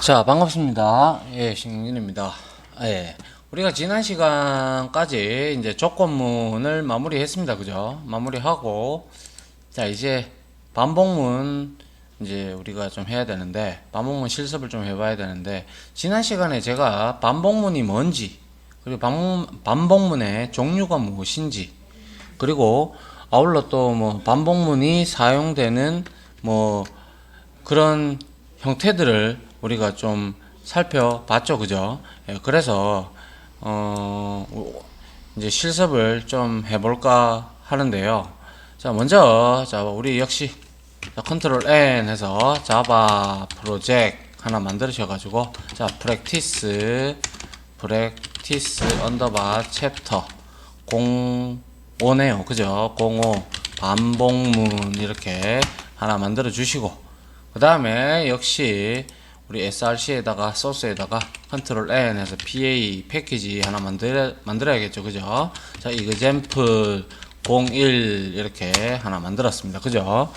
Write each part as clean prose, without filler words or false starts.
자, 반갑습니다. 예, 신민입니다. 예. 우리가 지난 시간까지 이제 조건문을 마무리했습니다. 그죠? 마무리하고, 자, 이제 반복문 이제 우리가 좀 해야 되는데, 반복문 실습을 좀 해봐야 되는데, 지난 시간에 제가 반복문이 뭔지, 그리고 반복문의 종류가 무엇인지, 그리고 아울러 또 뭐 반복문이 사용되는 뭐 그런 형태들을 우리가 좀 살펴봤죠, 그죠? 예, 그래서 이제 실습을 좀 해볼까 하는데요. 자, 먼저 자 우리 역시 컨트롤 N 해서 자바 프로젝트 하나 만드셔가지고 자 프랙티스 언더바 챕터 05네요, 그죠? 05 반복문 이렇게 하나 만들어 주시고, 그 다음에 역시 우리 src에다가 소스에다가 컨트롤 N 해서 PA 패키지 하나 만들어야겠죠, 그죠? 자, example 01 이렇게 하나 만들었습니다, 그죠?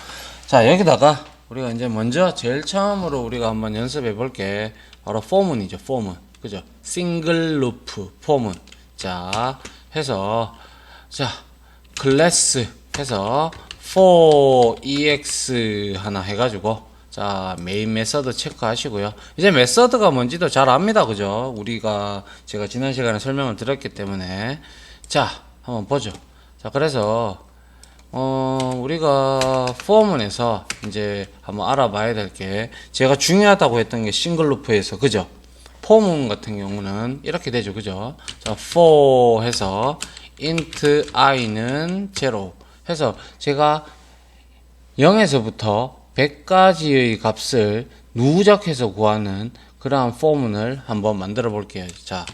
자, 여기다가 우리가 이제 먼저 제일 처음으로 우리가 한번 연습해 볼 게 바로 포문이죠, 포문, 그죠? 싱글 루프 포문. 자, 해서 자 클래스 해서 for ex 하나 해가지고 자 메인 메서드 체크하시고요. 이제 메서드가 뭔지도 잘 압니다, 그죠? 제가 지난 시간에 설명을 드렸기 때문에 자 한번 보죠. 자, 그래서 우리가 포문에서 이제 한번 알아봐야 될 게, 제가 중요하다고 했던 게 싱글 루프에서, 그죠? 포문 같은 경우는 이렇게 되죠, 그죠? 자, for 해서 int i는 0 해서 제가 0에서부터 100까지의 값을 누적해서 구하는 그러한 포문을 한번 만들어 볼게요. 자,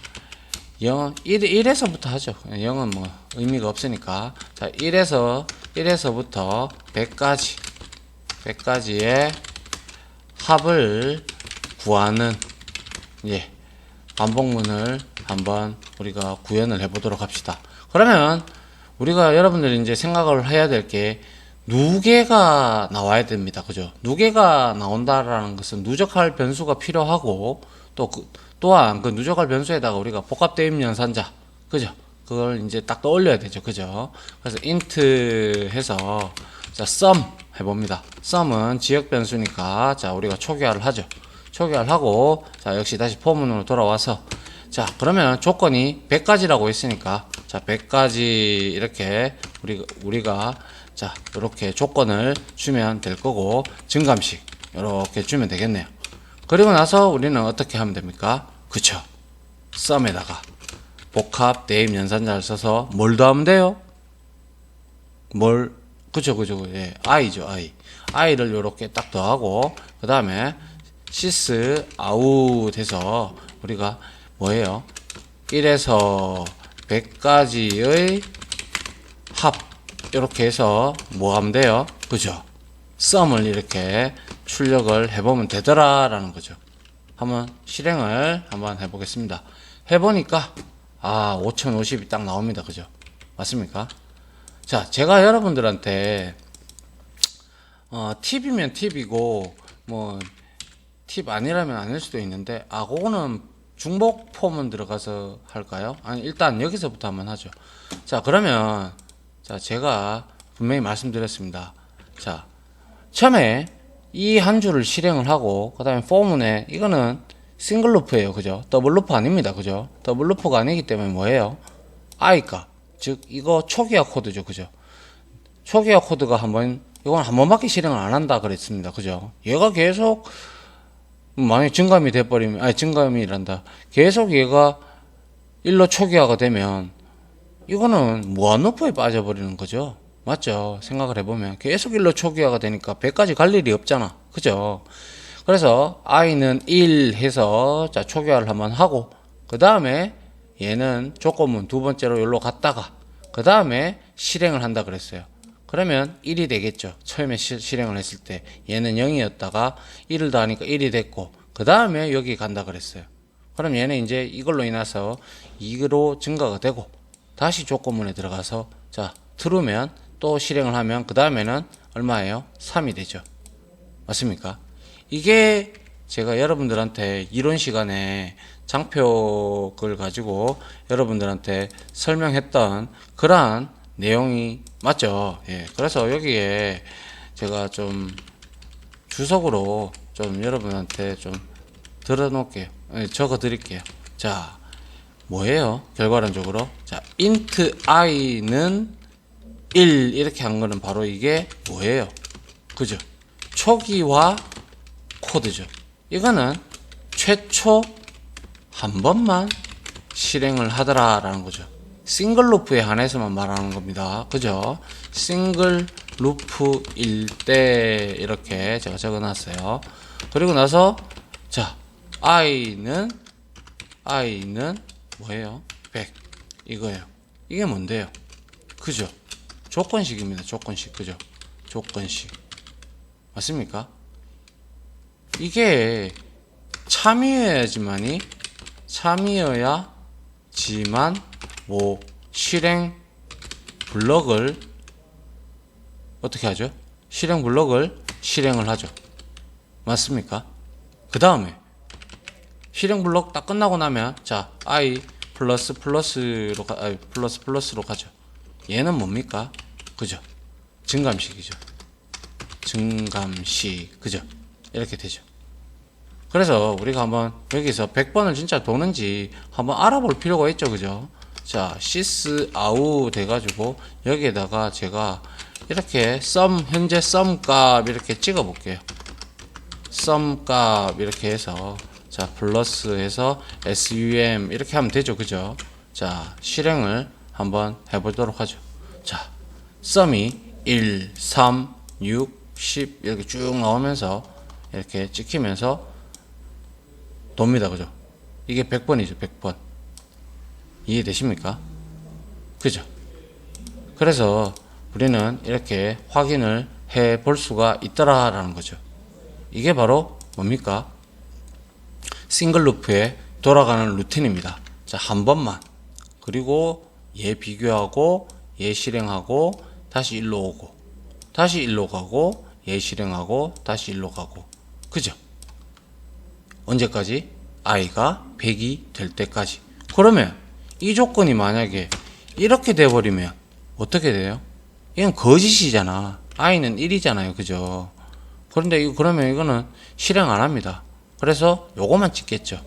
1에서부터 하죠. 0은 뭐 의미가 없으니까. 자, 1에서부터 100까지의 합을 구하는, 예, 반복문을 한번 우리가 구현을 해 보도록 합시다. 그러면 우리가 여러분들이 이제 생각을 해야 될 게 누계가 나와야 됩니다. 그죠? 누계가 나온다라는 것은 누적할 변수가 필요하고, 또한 그 누적할 변수에다가 우리가 복합 대입 연산자, 그죠? 그걸 이제 딱 떠올려야 되죠. 그죠? 그래서 int 해서 자 sum 해봅니다. sum은 지역 변수니까 자 우리가 초기화를 하죠. 초기화를 하고 자 역시 다시 포문으로 돌아와서 자 그러면 조건이 100가지라고 했으니까 자 100가지 이렇게 우리가 자 이렇게 조건을 주면 될 거고, 증감식 이렇게 주면 되겠네요. 그리고 나서 우리는 어떻게 하면 됩니까? 그쵸, sum에다가 복합 대입 연산자를 써서 뭘 더하면 돼요? 그죠, 예, i죠, i를 이렇게 딱 더하고, 그 다음에 sys out 해서 우리가 뭐예요? 1에서 100까지의 합 이렇게 해서 뭐 하면 돼요? 그죠? sum을 이렇게 출력을 해보면 되더라 라는 거죠. 한번 실행을 한번 해보겠습니다. 해보니까 5050이 딱 나옵니다. 그죠? 맞습니까? 자, 제가 여러분들한테 팁이면 팁이고 뭐 팁 아니라면 아닐 수도 있는데, 그거는 중복 포문 들어가서 할까요? 아니, 일단 여기서부터 한번 하죠. 자, 그러면 자 제가 분명히 말씀드렸습니다. 자, 처음에 이 한 줄을 실행을 하고, 그 다음에 포문에 이거는 싱글 루프예요, 그죠? 더블 루프 아닙니다, 그죠? 더블 루프가 아니기 때문에 뭐예요? i 값, 즉 이거 초기화 코드죠, 그죠? 초기화 코드가 이건 한 번밖에 실행을 안 한다 그랬습니다, 그죠? 얘가 계속 만약 증감이 돼버리면, 증감이란다, 계속 얘가 1로 초기화가 되면 이거는 무한루프에 빠져버리는 거죠. 맞죠? 생각을 해보면 계속 1로 초기화가 되니까 100까지 갈 일이 없잖아, 그죠? 그래서 i는 1 해서 자 초기화를 한번 하고, 그 다음에 얘는 조건문 두 번째로 여기로 갔다가 그 다음에 실행을 한다 그랬어요. 그러면 1이 되겠죠. 처음에 실행을 했을 때 얘는 0이었다가 1을 더하니까 1이 됐고, 그 다음에 여기 간다 그랬어요. 그럼 얘는 이제 이걸로 인해서 2로 증가가 되고, 다시 조건문에 들어가서 자 true면 또 실행을 하면 그 다음에는 얼마예요? 3이 되죠. 맞습니까? 이게 제가 여러분들한테 이론 시간에 장표를 가지고 여러분들한테 설명했던 그러한 내용이 맞죠? 예. 그래서 여기에 제가 좀 주석으로 좀 여러분한테 좀 들어 놓을게요. 예, 적어 드릴게요. 자, 뭐예요? 결과론적으로. 자, int i는 1 이렇게 한 거는 바로 이게 뭐예요? 그죠? 초기화 코드죠. 이거는 최초 한 번만 실행을 하더라라는 거죠. 싱글 루프에 한해서만 말하는 겁니다. 그죠? 싱글 루프일 때 이렇게 제가 적어 놨어요. 그리고 나서 자, i는 뭐예요? 100 이거예요. 이게 뭔데요? 그죠? 조건식입니다. 조건식. 그죠? 조건식. 맞습니까? 이게 참여해야지만 뭐 실행 블럭을 어떻게 하죠? 실행 블럭을 실행을 하죠. 맞습니까? 그 다음에 실행 블럭 딱 끝나고 나면 자 i 플러스로 가죠. 얘는 뭡니까? 그죠? 증감식이죠. 증감식. 그죠? 이렇게 되죠. 그래서 우리가 한번 여기서 100번을 진짜 도는지 한번 알아볼 필요가 있죠. 그죠? 자, sys out 돼가지고 여기에다가 제가 이렇게 현재 sum 값 이렇게 찍어 볼게요. sum 값 이렇게 해서 자, 플러스 해서 sum 이렇게 하면 되죠. 그죠? 자, 실행을 한번 해보도록 하죠. 자, sum이 1, 3, 6, 10 이렇게 쭉 나오면서 이렇게 찍히면서 돕니다. 그죠? 이게 100번이죠. 100번. 이해되십니까? 그죠? 그래서 우리는 이렇게 확인을 해 볼 수가 있더라라는 거죠. 이게 바로 뭡니까? 싱글 루프에 돌아가는 루틴입니다. 자, 한 번만. 그리고 얘 비교하고 얘 실행하고 다시 일로 오고 다시 일로 가고 얘 실행하고 다시 일로 가고. 그죠? 언제까지? i가 100이 될 때까지. 그러면 이 조건이 만약에 이렇게 돼버리면 어떻게 돼요? 이건 거짓이잖아. i는 1이잖아요. 그죠? 그런데 그러면 이거는 실행 안 합니다. 그래서 요거만 찍겠죠.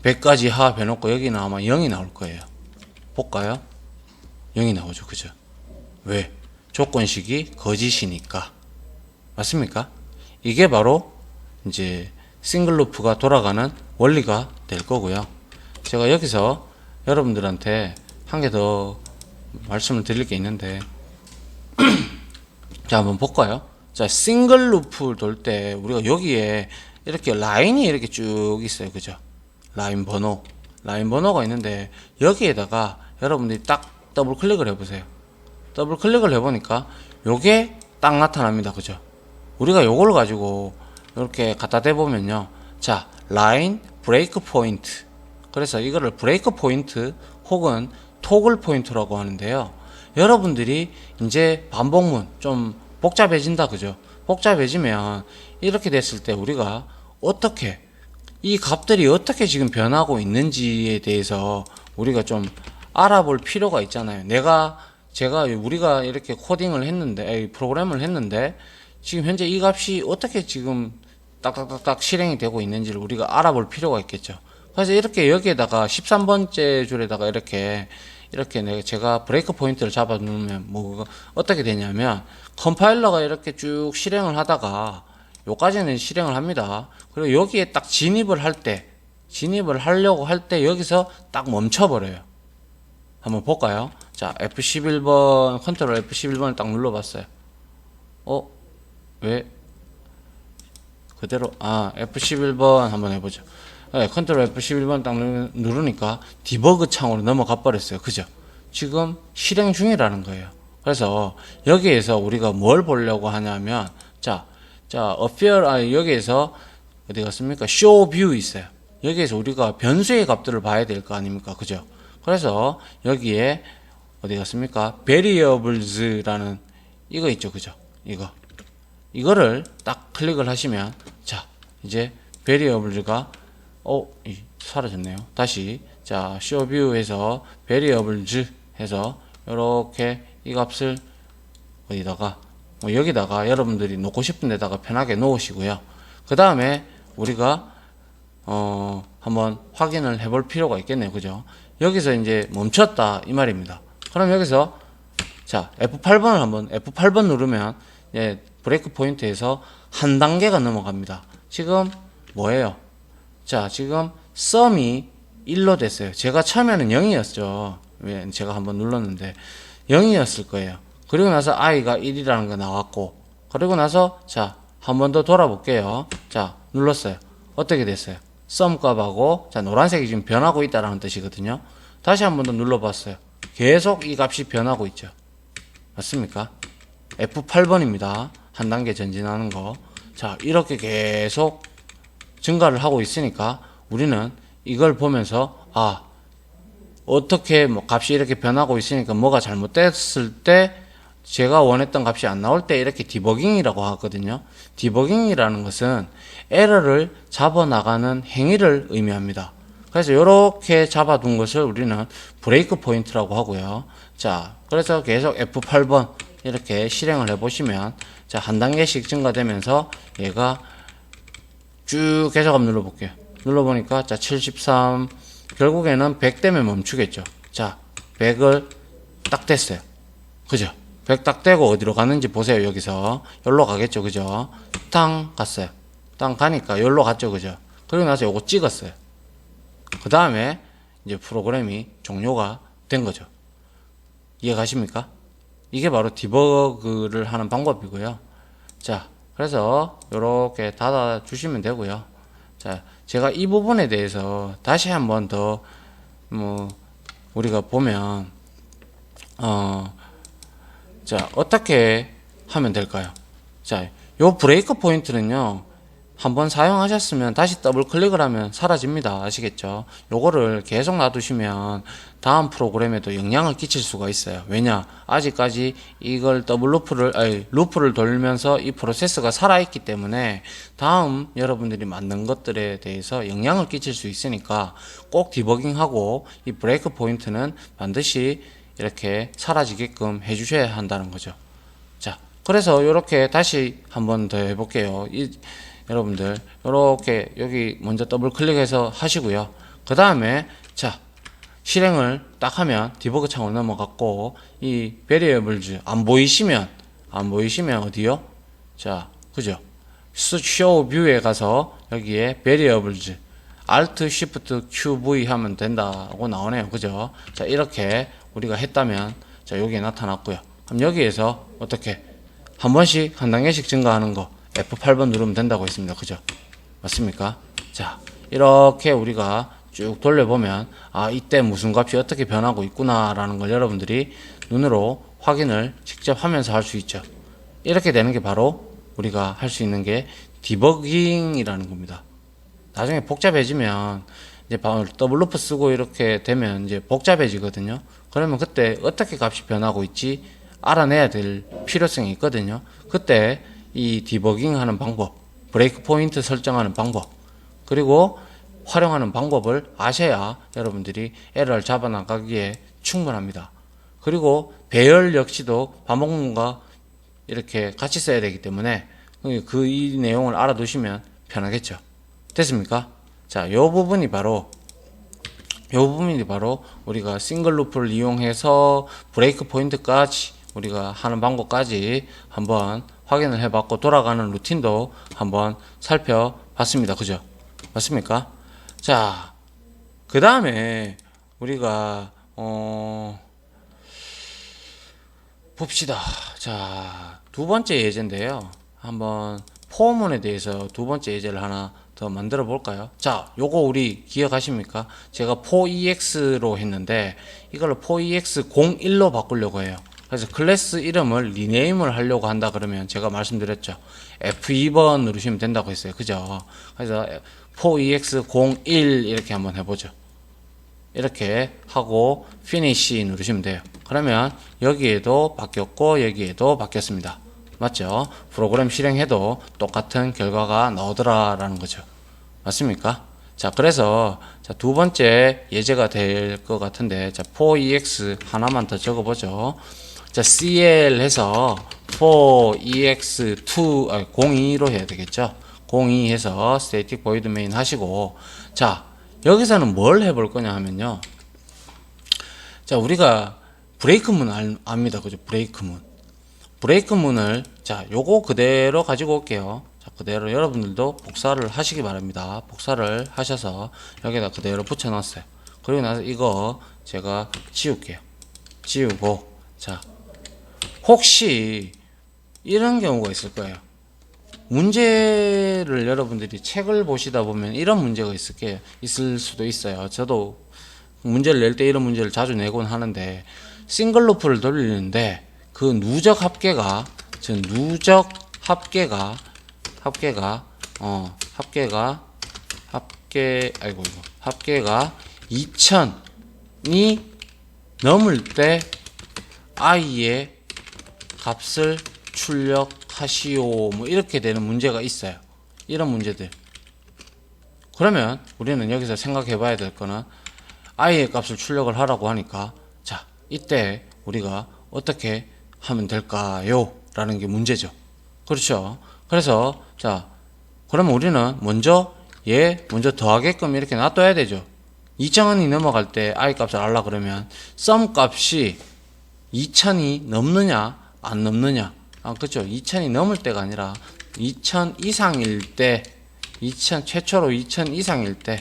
100까지 합해놓고 여기는 아마 0이 나올 거예요. 볼까요? 0이 나오죠. 그죠? 왜? 조건식이 거짓이니까. 맞습니까? 이게 바로 이제 싱글 루프가 돌아가는 원리가 될 거고요. 제가 여기서 여러분들한테 한 개 더 말씀을 드릴 게 있는데 자, 한번 볼까요? 자, 싱글 루프를 돌 때 우리가 여기에 이렇게 라인이 이렇게 쭉 있어요. 그죠? 라인 번호가 있는데 여기에다가 여러분들이 딱 더블 클릭을 해보세요. 더블 클릭을 해보니까 요게 딱 나타납니다. 그죠? 우리가 요걸 가지고 이렇게 갖다 대보면요. 자, 라인 브레이크 포인트. 그래서 이거를 브레이크 포인트 혹은 토글 포인트라고 하는데요. 여러분들이 이제 반복문 좀 복잡해진다. 그죠? 복잡해지면 이렇게 됐을 때 우리가 어떻게 이 값들이 어떻게 지금 변하고 있는지에 대해서 우리가 좀 알아볼 필요가 있잖아요. 우리가 이렇게 코딩을 했는데, 프로그램을 했는데, 지금 현재 이 값이 어떻게 지금 딱딱딱딱 실행이 되고 있는지를 우리가 알아볼 필요가 있겠죠. 그래서 이렇게 여기에다가 13번째 줄에다가 이렇게 제가 브레이크 포인트를 잡아 놓으면 뭐 어떻게 되냐면 컴파일러가 이렇게 쭉 실행을 하다가 요까지는 실행을 합니다. 그리고 여기에 딱 진입을 하려고 할 때 여기서 딱 멈춰버려요. 한번 볼까요? 자, F11번, 컨트롤 F11번을 딱 눌러봤어요. 왜? 그대로, F11번 한번 해보죠. 네, 컨트롤 F11번 딱 누르니까 디버그 창으로 넘어가 버렸어요. 그죠? 지금 실행 중이라는 거예요. 그래서 여기에서 우리가 뭘 보려고 하냐면, 여기에서 어디 갔습니까? show view 있어요. 여기에서 우리가 변수의 값들을 봐야 될 거 아닙니까? 그죠? 그래서 여기에 어디 갔습니까? variables라는 이거 있죠. 그죠? 이거를 딱 클릭을 하시면, 자, 이제 베리어블즈가 사라졌네요. 다시 자 쇼뷰에서 베리어블즈 해서 이렇게 이 값을 어디다가 여기다가 여러분들이 놓고 싶은 데다가 편하게 놓으시고요. 그 다음에 우리가 한번 확인을 해볼 필요가 있겠네요. 그죠? 여기서 이제 멈췄다 이 말입니다. 그럼 여기서 자 F8번 누르면 브레이크 포인트에서 한 단계가 넘어갑니다. 지금 뭐예요? 자 지금 썸이 1로 됐어요. 제가 처음에는 0이었죠. 왜 제가 한번 눌렀는데 0이었을 거예요. 그리고 나서 i가 1이라는 거 나왔고, 그리고 나서 자 한 번 더 돌아볼게요. 자 눌렀어요. 어떻게 됐어요? 썸 값하고 자 노란색이 지금 변하고 있다라는 뜻이거든요. 다시 한 번 더 눌러봤어요. 계속 이 값이 변하고 있죠. 맞습니까? F8번입니다. 한 단계 전진하는 거. 자 이렇게 계속 증가를 하고 있으니까 우리는 이걸 보면서 어떻게 값이 이렇게 변하고 있으니까 뭐가 잘못됐을 때 제가 원했던 값이 안 나올 때 이렇게 디버깅이라고 하거든요. 디버깅이라는 것은 에러를 잡아나가는 행위를 의미합니다. 그래서 이렇게 잡아둔 것을 우리는 브레이크 포인트라고 하고요. 자, 그래서 계속 F8번 이렇게 실행을 해보시면 자, 한 단계씩 증가되면서 얘가 쭉 계속 한번 눌러볼게요. 눌러보니까 자, 73 결국에는 100 되면 멈추겠죠. 자, 100을 딱 뗐어요. 그죠? 100 딱 떼고 어디로 가는지 보세요. 여기서 여기로 가겠죠. 그죠? 땅 갔어요. 땅 가니까 여기로 갔죠. 그죠? 그리고 나서 요거 찍었어요. 그 다음에 이제 프로그램이 종료가 된 거죠. 이해 가십니까? 이게 바로 디버그를 하는 방법이고요. 자, 그래서 요렇게 닫아 주시면 되고요. 자, 제가 이 부분에 대해서 다시 한번 더 우리가 보면 자, 어떻게 하면 될까요? 자, 요 브레이크 포인트는요, 한번 사용하셨으면 다시 더블 클릭을 하면 사라집니다. 아시겠죠? 요거를 계속 놔두시면 다음 프로그램에도 영향을 끼칠 수가 있어요. 왜냐? 아직까지 이걸 루프를 돌면서 이 프로세스가 살아있기 때문에 다음 여러분들이 만든 것들에 대해서 영향을 끼칠 수 있으니까 꼭 디버깅하고 이 브레이크 포인트는 반드시 이렇게 사라지게끔 해주셔야 한다는 거죠. 자, 그래서 이렇게 다시 한번 더 해볼게요. 여러분들 이렇게 여기 먼저 더블 클릭해서 하시고요. 그 다음에 자 실행을 딱 하면 디버그 창으로 넘어갔고 이 베리어블즈 안 보이시면 어디요? 자, 그죠? 쇼 뷰에 가서 여기에 베리어블즈 Alt Shift QV 하면 된다고 나오네요. 그죠? 자, 이렇게 우리가 했다면 자, 여기에 나타났고요. 그럼 여기에서 어떻게 한 번씩 한 단계씩 증가하는 거 F8번 누르면 된다고 했습니다. 그죠? 맞습니까? 자, 이렇게 우리가 쭉 돌려보면 이때 무슨 값이 어떻게 변하고 있구나 라는 걸 여러분들이 눈으로 확인을 직접 하면서 할 수 있죠. 이렇게 되는 게 바로 우리가 할 수 있는 게 디버깅이라는 겁니다. 나중에 복잡해지면 이제 더블 루프 쓰고 이렇게 되면 이제 복잡해지거든요. 그러면 그때 어떻게 값이 변하고 있지 알아내야 될 필요성이 있거든요. 그때 이 디버깅 하는 방법, 브레이크 포인트 설정하는 방법, 그리고 활용하는 방법을 아셔야 여러분들이 에러를 잡아나가기에 충분합니다. 그리고 배열 역시도 반복문과 이렇게 같이 써야 되기 때문에 이 내용을 알아두시면 편하겠죠. 됐습니까? 자, 요 부분이 바로 우리가 싱글 루프를 이용해서 브레이크 포인트까지 우리가 하는 방법까지 한번 확인을 해봤고 돌아가는 루틴도 한번 살펴봤습니다. 그죠? 맞습니까? 자, 그 다음에 우리가 봅시다. 자, 두 번째 예제인데요. 한번 포문에 대해서 두 번째 예제를 하나 더 만들어 볼까요? 자, 요거 우리 기억하십니까? 제가 4EX로 했는데 이걸로 4EX01로 바꾸려고 해요. 그래서 클래스 이름을 리네임을 하려고 한다 그러면 제가 말씀드렸죠. F2번 누르시면 된다고 했어요. 그죠? 그래서 4EX01 이렇게 한번 해보죠. 이렇게 하고 Finish 누르시면 돼요. 그러면 여기에도 바뀌었고 여기에도 바뀌었습니다. 맞죠? 프로그램 실행해도 똑같은 결과가 나오더라 라는 거죠. 맞습니까? 자, 그래서 자, 두 번째 예제가 될 것 같은데, 자, 4EX 하나만 더 적어보죠. 자, CL 해서 4EX2 02로 해야 되겠죠. 02 해서 static void main 하시고, 자, 여기서는 뭘 해볼 거냐 하면요. 자, 우리가 브레이크문 압니다. 그죠? 브레이크문. 브레이크문을, 자, 요거 그대로 가지고 올게요. 자, 그대로 여러분들도 복사를 하시기 바랍니다. 복사를 하셔서 여기다 그대로 붙여 놨어요. 그리고 나서 이거 제가 지울게요. 지우고, 자, 혹시 이런 경우가 있을 거예요. 문제를 여러분들이 책을 보시다 보면 이런 문제가 있을 수도 있어요. 저도 문제를 낼 때 이런 문제를 자주 내곤 하는데, 싱글 루프를 돌리는데 그 누적 합계가 합계가 2000이 넘을 때 i의 값을 출력하시오. 뭐 이렇게 되는 문제가 있어요. 이런 문제들. 그러면 우리는 여기서 생각해 봐야 될 거는 i의 값을 출력을 하라고 하니까, 자, 이때 우리가 어떻게 하면 될까요? 라는 게 문제죠. 그렇죠. 그래서 자, 그러면 우리는 먼저 더하게끔 이렇게 놔둬야 되죠. 2000원이 넘어갈 때 i 값을 알라 그러면 sum 값이 2000이 넘느냐 안 넘느냐, 그렇죠. 2000이 넘을 때가 아니라 2000 이상일 때, 최초로 2000 이상일 때,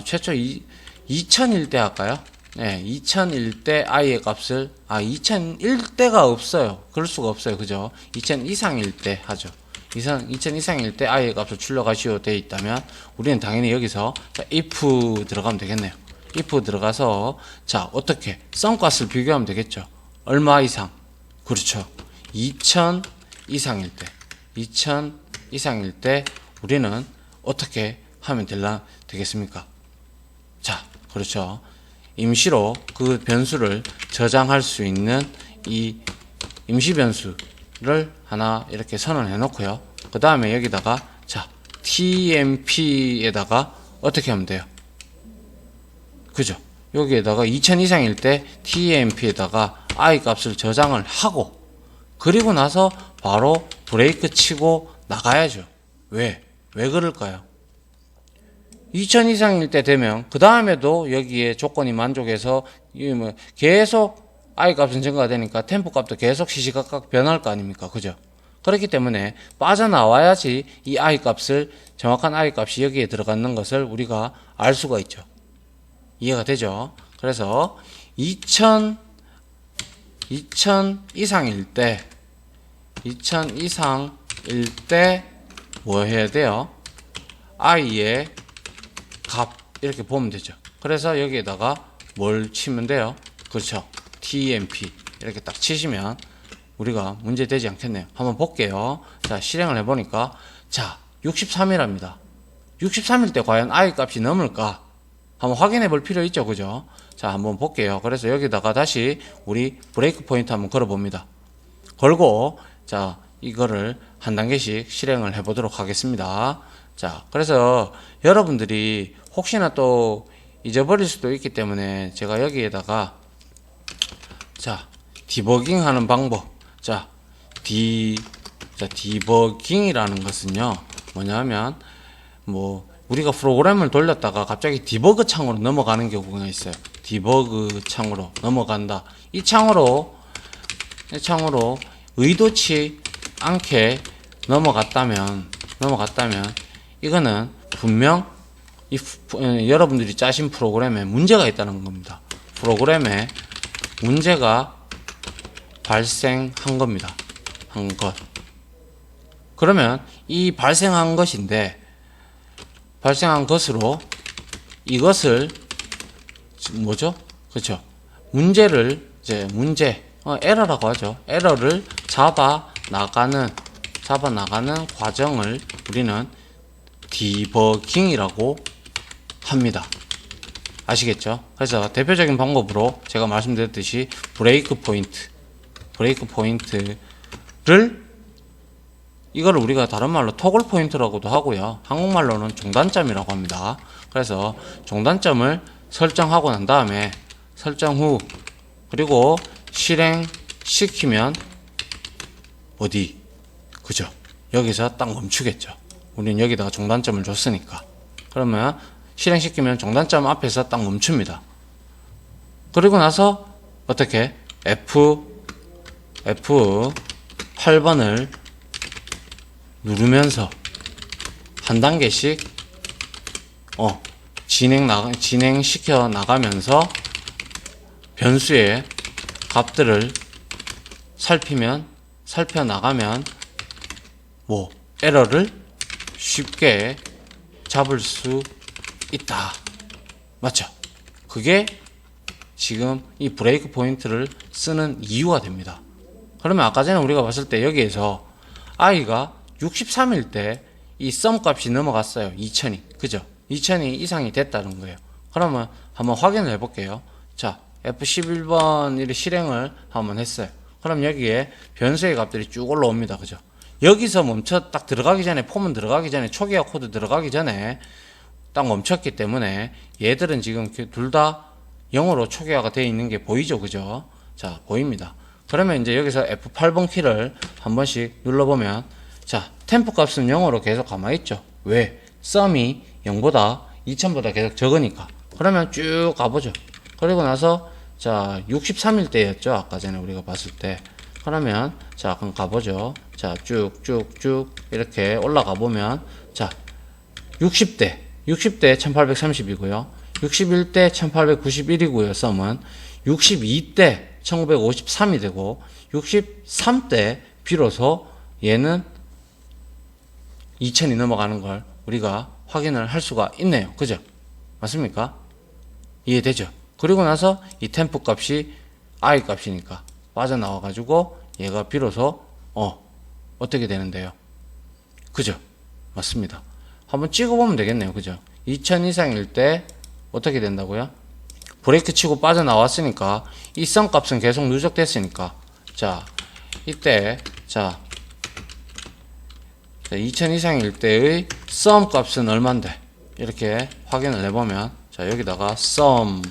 최초 2000일 때 할까요? 네, 2000일 때 i의 값을, 2000일 때가 없어요. 그럴 수가 없어요. 그죠? 2000 이상일 때 하죠. 2000 이상일 때 i의 값을 출력하시오 되어 있다면, 우리는 당연히 여기서, 자, if 들어가면 되겠네요. if 들어가서, 자, 어떻게? sum 값을 비교하면 되겠죠. 얼마 이상? 그렇죠. 2000 이상일 때, 우리는 어떻게 하면 되겠습니까? 자, 그렇죠. 임시로 그 변수를 저장할 수 있는 이 임시 변수를 하나 이렇게 선언해 놓고요. 그 다음에 여기다가, 자, tmp에다가 어떻게 하면 돼요? 그죠? 여기에다가 2000 이상일 때 tmp에다가 i 값을 저장을 하고, 그리고 나서 바로 브레이크 치고 나가야죠. 왜 그럴까요? 2000 이상일 때 되면 그 다음에도 여기에 조건이 만족해서 계속 i 값은 증가가 되니까 템포 값도 계속 시시각각 변할 거 아닙니까? 그죠? 그렇기 때문에 빠져나와야지 이 i 값을, 정확한 i 값이 여기에 들어가는 것을 우리가 알 수가 있죠. 이해가 되죠? 그래서 2000 이상일 때 뭐 해야 돼요? i의 값 이렇게 보면 되죠. 그래서 여기에다가 뭘 치면 돼요? 그렇죠. TMP 이렇게 딱 치시면 우리가 문제 되지 않겠네요. 한번 볼게요. 자, 실행을 해보니까, 자, 63이랍니다. 63일 때 과연 i 값이 넘을까? 한번 확인해 볼 필요 있죠. 그죠? 자, 한번 볼게요. 그래서 여기다가 다시 우리 브레이크 포인트 한번 걸어 봅니다. 걸고, 자, 이거를 한 단계씩 실행을 해 보도록 하겠습니다. 자, 그래서 여러분들이 혹시나 또 잊어버릴 수도 있기 때문에 제가 여기에다가, 자, 디버깅 하는 방법. 자, 디버깅이라는 것은요, 뭐냐면, 우리가 프로그램을 돌렸다가 갑자기 디버그 창으로 넘어가는 경우가 있어요. 디버그 창으로 넘어간다. 이 창으로 의도치 않게 넘어갔다면, 이거는 분명 여러분들이 짜신 프로그램에 문제가 있다는 겁니다. 프로그램에 문제가 발생한 겁니다. 그러면 이 발생한 것으로 이것을 뭐죠? 그렇죠. 에러라고 하죠. 에러를 잡아 나가는 과정을 우리는 디버깅이라고 합니다. 아시겠죠? 그래서 대표적인 방법으로 제가 말씀드렸듯이 브레이크 포인트를 이거를 우리가 다른 말로 토글 포인트라고도 하고요. 한국말로는 중단점이라고 합니다. 그래서 중단점을 설정하고 난 다음에 설정 후 그리고 실행시키면 어디? 그죠? 여기서 딱 멈추겠죠. 우리는 여기다가 중단점을 줬으니까. 그러면 실행시키면 중단점 앞에서 딱 멈춥니다. 그리고 나서 어떻게? F8번을 누르면서 한 단계씩 진행시켜 나가면서 변수의 값들을 살펴나가면 뭐 에러를 쉽게 잡을 수 있다. 맞죠? 그게 지금 이 브레이크 포인트를 쓰는 이유가 됩니다. 그러면 아까 전에 우리가 봤을 때 여기에서 i가 63일 때 이 썸 값이 넘어갔어요. 2000이. 그죠? 2000이 이상이 됐다는 거예요. 그러면 한번 확인을 해볼게요. 자, F11번 실행을 한번 했어요. 그럼 여기에 변수의 값들이 쭉 올라옵니다. 그죠? 여기서 딱 들어가기 전에, 폼은 들어가기 전에, 초기화 코드 들어가기 전에 딱 멈췄기 때문에 얘들은 지금 둘 다 0으로 초기화가 되어 있는 게 보이죠? 그죠? 자, 보입니다. 그러면 이제 여기서 F8번 키를 한 번씩 눌러보면, 자, 템포 값은 0으로 계속 가만있죠? 왜? 썸이 0보다, 2000보다 계속 적으니까. 그러면 쭉 가보죠. 그리고 나서, 자, 63일 때였죠? 아까 전에 우리가 봤을 때. 그러면, 자, 그럼 가보죠. 자, 쭉쭉쭉 이렇게 올라가 보면, 자, 60대 1830이고요. 61대 1891이고요. 썸은 62대 1953이 되고 63대 비로소 얘는 2000이 넘어가는 걸 우리가 확인을 할 수가 있네요. 그죠? 맞습니까? 이해되죠? 그리고 나서 이 템포 값이 i 값이니까 빠져나와 가지고 얘가 비로소 어떻게 되는데요? 그죠? 맞습니다. 한번 찍어보면 되겠네요. 그죠? 2000 이상일 때 어떻게 된다고요? 브레이크 치고 빠져나왔으니까 이 썸 값은 계속 누적됐으니까 자 이때 자 2000 이상일 때의 썸 값은 얼만데 이렇게 확인을 해보면 자 여기다가 썸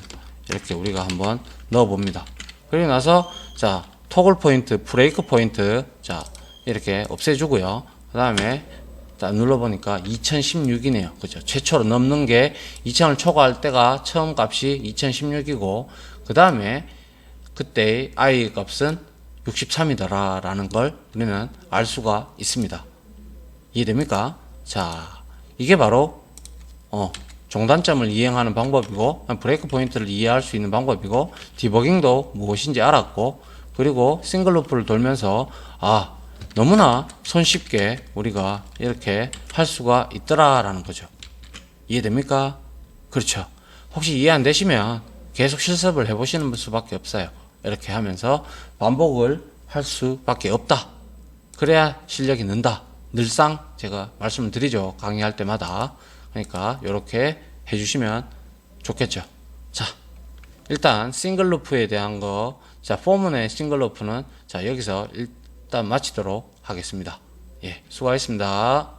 이렇게 우리가 한번 넣어봅니다. 그리고 나서 자 토글 포인트 브레이크 포인트 자 이렇게 없애주고요. 그 다음에 딱 눌러보니까 2016이네요. 그죠? 최초로 넘는 게 2000을 초과할 때가 처음 값이 2016이고 그 다음에 그때의 i 값은 63이더라 라는 걸 우리는 알 수가 있습니다. 이해됩니까? 자, 이게 바로 종단점을 이행하는 방법이고 브레이크 포인트를 이해할 수 있는 방법이고 디버깅도 무엇인지 알았고 그리고 싱글 루프를 돌면서 너무나 손쉽게 우리가 이렇게 할 수가 있더라라는 거죠. 이해됩니까? 그렇죠. 혹시 이해 안 되시면 계속 실습을 해보시는 수밖에 없어요. 이렇게 하면서 반복을 할 수밖에 없다. 그래야 실력이 는다. 늘상 제가 말씀을 드리죠. 강의할 때마다. 그러니까 이렇게 해주시면 좋겠죠. 자, 일단 싱글 루프에 대한 거, 자 포문의 싱글 루프는 자 여기서 일단 마치도록 하겠습니다. 예, 수고하셨습니다.